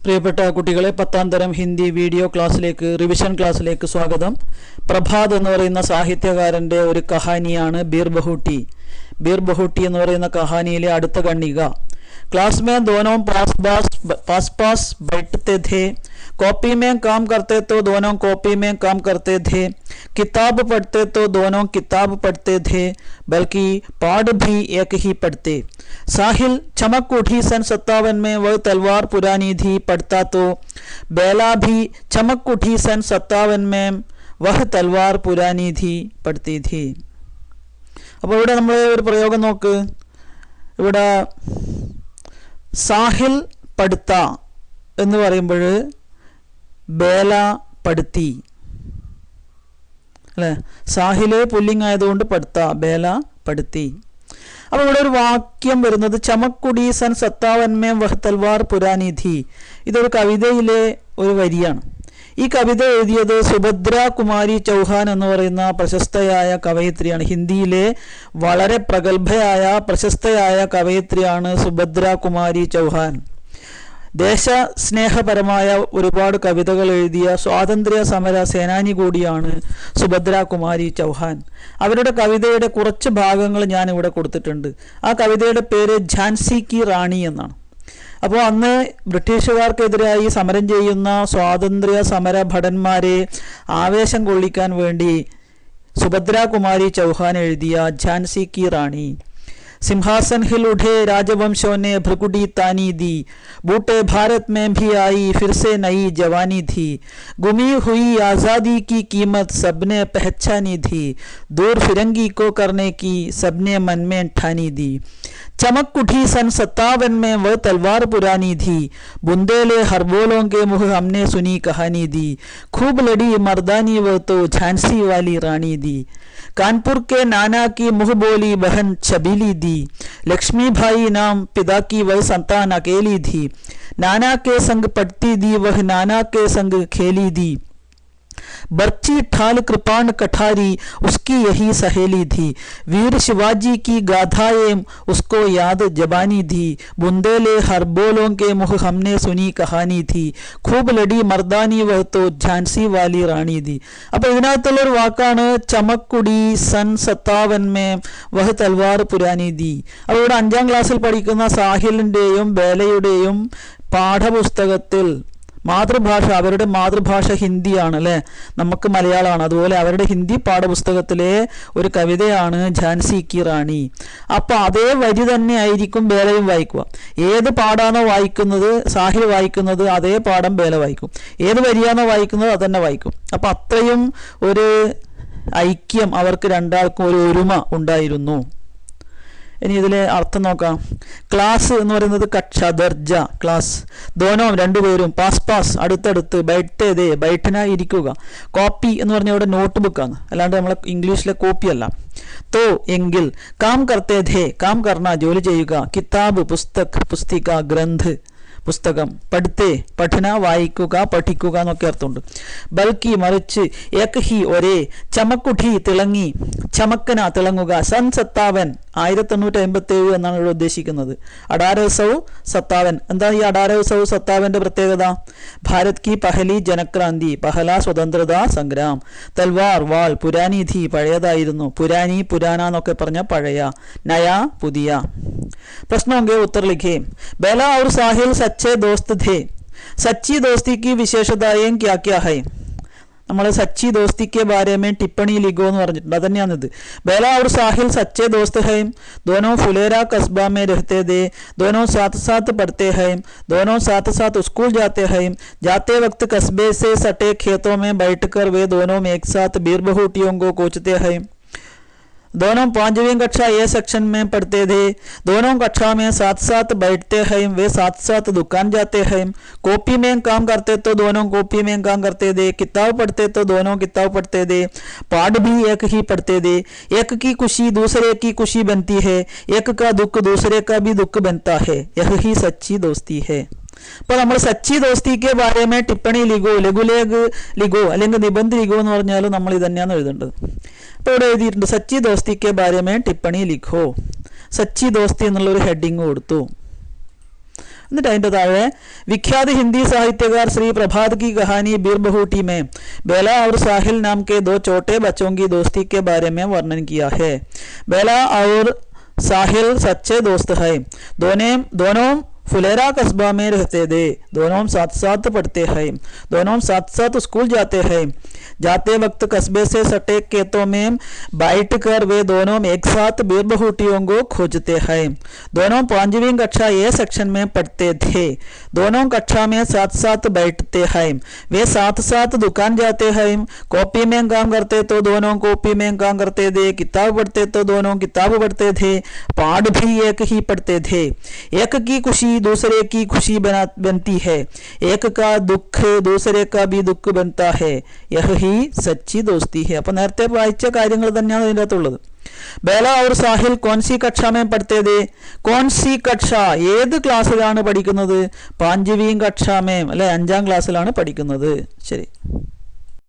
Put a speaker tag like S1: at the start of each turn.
S1: പ്രിയപ്പെട്ട കുട്ടികളെ, 10ാം തരം ഹിന്ദി വീഡിയോ ക്ലാസ്സിലേക്ക്, റിവിഷൻ ക്ലാസ്സിലേക്ക് സ്വാഗതം. പ്രഭാത് എന്ന് പറയുന്ന സാഹിത്യകാരൻ്റെ ഒരു കഹാനിയാണ് ബീർ ബഹൂട്ടി. ബീർ ബഹൂട്ടി എന്ന് പറയുന്ന കഹാനിയിലെ അടുത്ത ഖണ്ഡിക. क्लास में दोनों पास पास बैठते थे. कॉपी में काम करते तो दोनों कॉपी में काम करते थे. किताब पढ़ते तो दोनों किताब पढ़ते थे, बल्कि पाठ भी एक ही पढ़ते. साहिल चमक उठी सन 57 में वह तलवार पुरानी थी पढ़ता तो. बेला भी चमक उठी सन 57 में वह तलवार पुरानी थी पढ़ती थी. അപ്പോൾ ഇവിടെ നമ്മൾ ഒരു പ്രയോഗം നോക്ക്. ഇവിടെ സാഹിൽ പഠിത്ത എന്ന് പറയുമ്പോൾ ബേല പഠിത്തി അല്ലേ. സാഹില് പുല്ലിംഗ് ആയതുകൊണ്ട് പഠിത്ത, ബേല പഠിത്തി. അപ്പോൾ ഇവിടെ ഒരു വാക്യം വരുന്നത് ചമക്കുടി സൻ 57 വഹ് തൽവാർ പുരാനി ഥി. ഇതൊരു കവിതയിലെ ഒരു വരിയാണ്. ഈ കവിത എഴുതിയത് സുഭദ്ര കുമാരി ചൗഹാൻ എന്ന് പറയുന്ന പ്രശസ്തയായ കവയിത്രിയാണ്. ഹിന്ദിയിലെ വളരെ പ്രഗത്ഭയായ പ്രശസ്തയായ കവയിത്രിയാണ് സുഭദ്ര കുമാരി ചൗഹാൻ. ദേശസ്നേഹപരമായ ഒരുപാട് കവിതകൾ എഴുതിയ സ്വാതന്ത്ര്യ സമര സേനാനി കൂടിയാണ് സുഭദ്ര കുമാരി ചൗഹാൻ. അവരുടെ കവിതയുടെ കുറച്ച് ഭാഗങ്ങൾ ഞാൻ ഇവിടെ കൊടുത്തിട്ടുണ്ട്. ആ കവിതയുടെ പേര് ഝാൻസി കി റാണി എന്നാണ്. അപ്പോൾ അന്ന് ബ്രിട്ടീഷുകാർക്കെതിരായി സമരം ചെയ്യുന്ന സ്വാതന്ത്ര്യ സമര ഭടന്മാരെ ആവേശം കൊള്ളിക്കാൻ വേണ്ടി സുഭദ്ര കുമാരി ചൗഹാൻ എഴുതിയ ഝാൻസി കി റാണി. सिंहासन हिल उठे राजवंशों ने भ्रकुटी तानी दी. बूटे भारत में भी आई फिर से नई जवानी थी. गुमी हुई आज़ादी की कीमत सबने पहचानी थी. दूर फिरंगी को करने की सबने मन में ठानी दी. चमक उठी सन 57 में वह तलवार पुरानी थी. बुंदेले हरबोलों के मुँह हमने सुनी कहानी दी. खूब लड़ी मर्दानी वह तो झांसी वाली रानी दी. कानपुर के नाना की मुँह बोली बहन छबीली दी. लक्ष्मी भाई नाम पिता की वह संतान अकेली थी. नाना के संग पढ़ती दी वह नाना के संग खेली दी. बर्ची ठाल कृपाण कठारी उसकी यही सहेली थी. वीर शिवाजी की गाथाएं उसको याद जबानी थी. बुंदेले हर बोलों के मुँह हमने सुनी कहानी थी. खूब लड़ी मर्दानी वह तो झांसी वाली റാണി थी. അപ്പോൾ ഇതിനകത്തുള്ളൊരു വാക്കാണ് ചമക്കുടി സൻ 57 വഹ തൽവാർ പുരാനി दी. അപ്പോൾ ഇവിടെ 5ാം ക്ലാസ്സിൽ പഠിക്കുന്ന സാഹിലിൻ്റെയും ബേലയുടെയും പാഠപുസ്തകത്തിൽ മാതൃഭാഷ, അവരുടെ മാതൃഭാഷ ഹിന്ദിയാണ് അല്ലേ, നമുക്ക് മലയാളമാണ്. അതുപോലെ അവരുടെ ഹിന്ദി പാഠപുസ്തകത്തിലെ ഒരു കവിതയാണ് ഝാൻസി കി റാണി. അപ്പോൾ അതേ വരി തന്നെ ആയിരിക്കും ബേലയും വായിക്കുക. ഏത് പാടാണോ വായിക്കുന്നത് സാഹിൽ വായിക്കുന്നത്, അതേ പാഠം ബേല വായിക്കും. ഏത് വരിയാണോ വായിക്കുന്നത് അത് തന്നെ വായിക്കും. അപ്പോൾ അത്രയും ഒരു ഐക്യം അവർക്ക് രണ്ടാൾക്കും, ഒരു ഒരുമ ഉണ്ടായിരുന്നു. ഇനി ഇതിലെ അർത്ഥം നോക്കാം. ക്ലാസ് എന്ന് പറയുന്നത് കക്ഷ, ദർജ, ക്ലാസ്. ദോനോം രണ്ടുപേരും, പാസ് പാസ് അടുത്തടുത്ത്, ബൈഠേതേ ബൈഠന ഇരിക്കുക. കോപ്പി എന്ന് പറഞ്ഞാൽ ഇവിടെ നോട്ട് ബുക്കാണ്, അല്ലാണ്ട് നമ്മളെ ഇംഗ്ലീഷിലെ കോപ്പി അല്ല. തോ എങ്കിൽ, കാം കർത്തേ ധേ കാം കർണ ജോലി ചെയ്യുക. കിതാബ് പുസ്തക് പുസ്തിക ഗ്രന്ഥ് പുസ്തകം. പഠിത്തേ പഠന വായിക്കുക പഠിക്കുക എന്നൊക്കെ അർത്ഥമുണ്ട്. ബൽക്കി മറിച്ച്, ഏക് ഹി ഒരേ, ചമക്കുഠി തിളങ്ങി, ചമക്കന തിളങ്ങുക. സൻ 57 1857 എന്നാണ് ഇവിടെ ഉദ്ദേശിക്കുന്നത്. 1857 എന്താ ഈ 1857 പ്രത്യേകത? ഭാരത് കി പഹലി ജനക്രാന്തി, പഹല സ്വതന്ത്രതാ സംഗ്രാം. തൽവാർ വാൾ, പുരാനി ധി പഴയതായിരുന്നു, പുരാനി പുരാന എന്നൊക്കെ പറഞ്ഞ പഴയ, നയ പുതിയ. प्रश्नों के उत्तर लिखे. बेला और साहिल सच्चे दोस्त थे. सच्ची दोस्ती की विशेषताएं क्या क्या है? നമ്മൾ സച്ചി ദോസ്തിക്ക് ബാരെ മേ ടിപ്പണി ലിഖോ എന്ന് പറഞ്ഞിട്ടുണ്ട്. അത് തന്നെയാണിത്. ബേല और साहिल सच्चे दोस्त हैं. दोनों फुलेरा कस्बा में रहते थे. दोनों साथ साथ पढ़ते हैं. दोनों साथ साथ स्कूल जाते हैं. जाते वक्त कस्बे से सटे खेतों में बैठकर वे दोनों एक साथ बीर बहूटियों को कोचते हैं. दोनों 5वीं कक्षा ए सेक्शन में पढ़ते थे. दोनों कक्षा में साथ साथ बैठते हैं. वे साथ साथ दुकान जाते हैं. कॉपी में काम करते तो दोनों कॉपी में काम करते थे. किताब पढ़ते तो दोनों किताब पढ़ते थे. पाठ भी एक ही पढ़ते थे. एक की खुशी दूसरे की खुशी बनती है. एक का दुख दूसरे का भी दुख बनता है. यह ही सच्ची दोस्ती है. അപ്പോൾ നമ്മൾ സച്ചി ദോസ്തിക്ക് ബാരേമേ ടിപ്പണി ലിഖോ, ലഘുലേഖ് ലിഖോ അല്ലെങ്കിൽ നിബന്ധ ലിഖോ എന്ന് പറഞ്ഞാൽ നമ്മൾ ഇത് തന്നെയാണ് എഴുതേണ്ടത്. അപ്പോൾ ഇവിടെ എഴുതിയിട്ടുണ്ട് സച്ചി ദോസ്തിക്ക് ബാരേമേ ടിപ്പണി ലിഖോ. സച്ചി ദോസ്തി എന്നുള്ളൊരു ഹെഡിങ് കൊടുത്തു. എന്നിട്ട് അതിൻ്റെ താഴെ विख्यात हिंदी साहित्यकार श्री प्रभात की कहानी बीरबहूटी में बेला और साहिल नाम के दो छोटे बच्चों की दोस्ती के बारे में वर्णन किया है। बेला और साहिल सच्चे दोस्त है। दोनों फुलेरा कस्बा में रहते थे। दोनों साथ साथ पढ़ते हैं। दोनों साथ साथ स्कूल जाते हैं। जाते वक्त कस्बे से सटे खेतों में बैठ कर वे दोनों एक साथ बीरबहूटियों को खोजते हैं। दोनों 5वीं कक्षा ए सेक्शन में पढ़ते थे। दोनों कक्षा में साथ साथ बैठते हैं। वे साथ साथ दुकान जाते हैं। कॉपी में काम करते तो दोनों कॉपी में काम करते थे। किताब पढ़ते तो दोनों किताब पढ़ते थे। पाठ भी एक ही पढ़ते थे। एक की खुशी दूसरे की खुशी बनती है। एक का दुख दूसरे का भी दुख बनता है। यह ही സച്ചി ദോസ്തി ഹെ. അപ്പൊ നേരത്തെ വായിച്ച കാര്യങ്ങൾ തന്നെയാണ് ഇതിൻ്റെ അകത്തുള്ളത്. ബേല और സാഹിൽ കോൺസി കക്ഷ में പഠിത്തേ थे. കോൺസി കക്ഷ ഏത് ക്ലാസ്സിലാണ് പഠിക്കുന്നത്? 5वीं കക്ഷ में അല്ലെ 5ാം ക്ലാസ്സിലാണ് പഠിക്കുന്നത്. ശരി.